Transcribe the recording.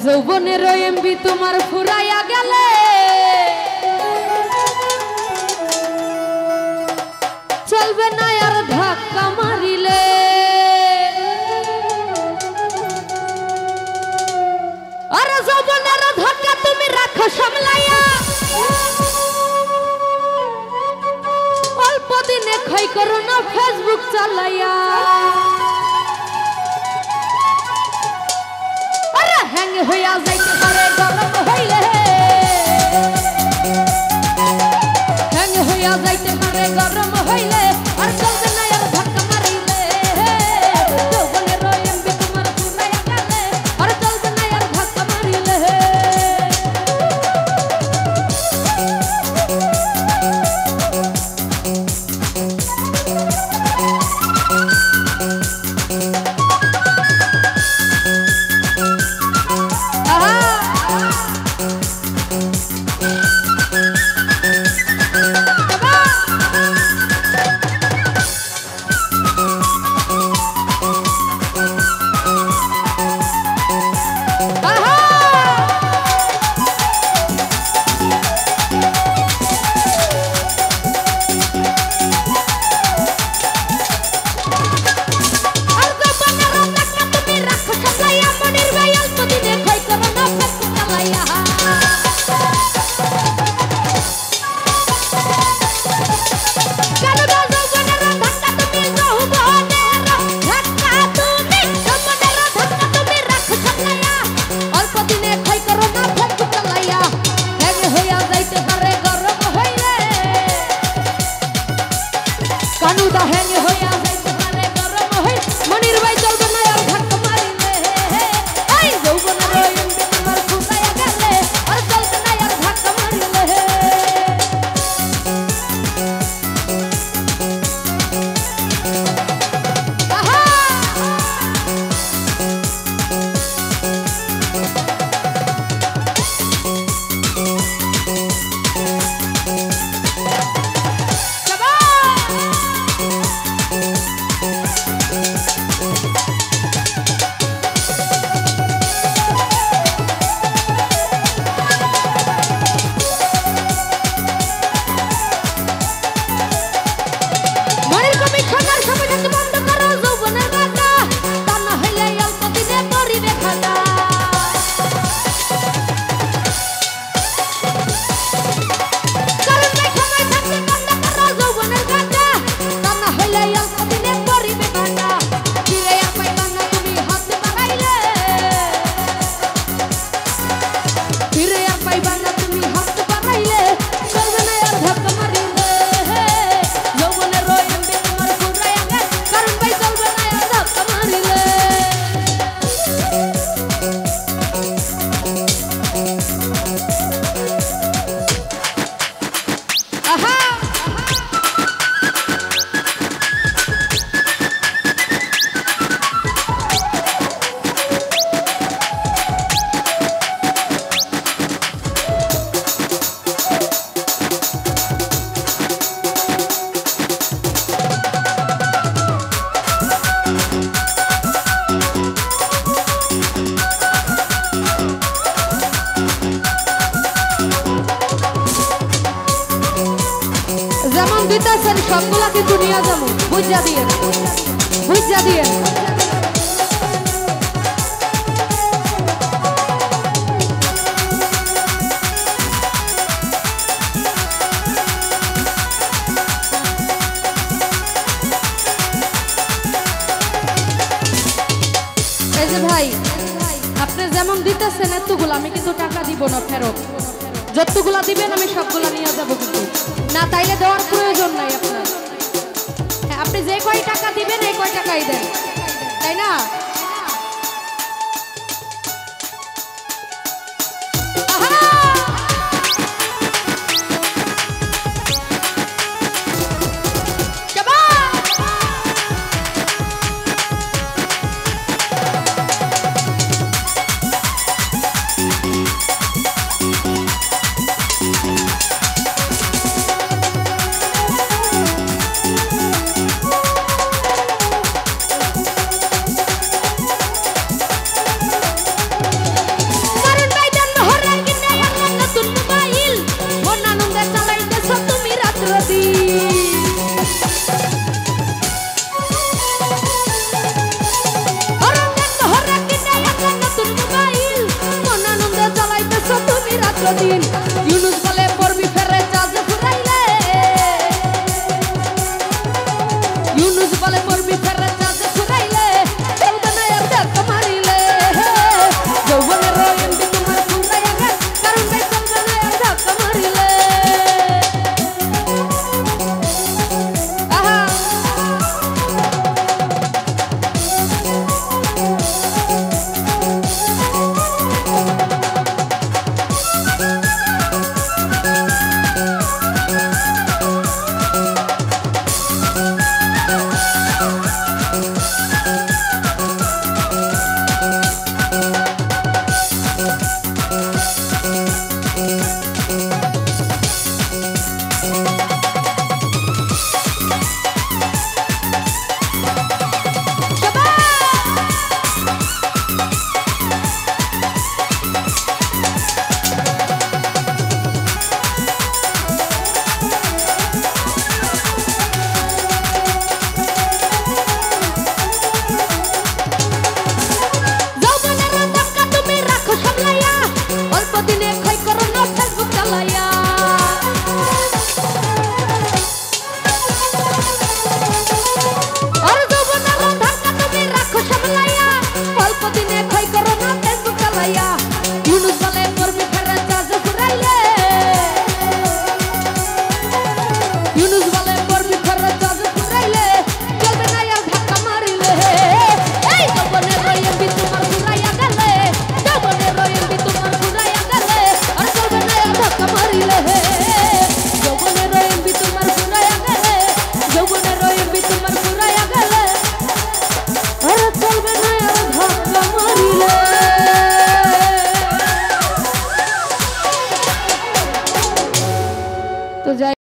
যৌবনের এমবি তোমার ফুরাইয়া গেলে চলবে না আর ধাক্কা মারিলে আরে যৌবনের ধাক্কা তুমি রাখো সামলাইয়া অল্প দিনে ক্ষয় করো না ফেসবুক চালাইয়া হ্যাং হইয়া যাইতে পারে গরম হইলে হ্যাং হইয়া যাইতে পারে গরম হইলে আর চলবে না আর ধাক্কা মারিলে যৌবনের এমবি তোমার ফুরাইয়া গেলে আর চলবে না আর ধাক্কা মারিলে দিতেছেন সবগুলা কিন্তু নিয়ে যাবো বুঝা দিয়ে এই যে ভাই আপনি যেমন দিতেছেন এতগুলো আমি কিন্তু টাকা দিব না ফেরত যতগুলা দিবেন আমি সবগুলা নিয়ে যাবো কিন্তু না তাইলে দেওয়ার প্রয়োজন নাই আপনার আপনি যে কয় টাকা দিবেন এই কয় টাকাই দেন তাই না মাত্র 3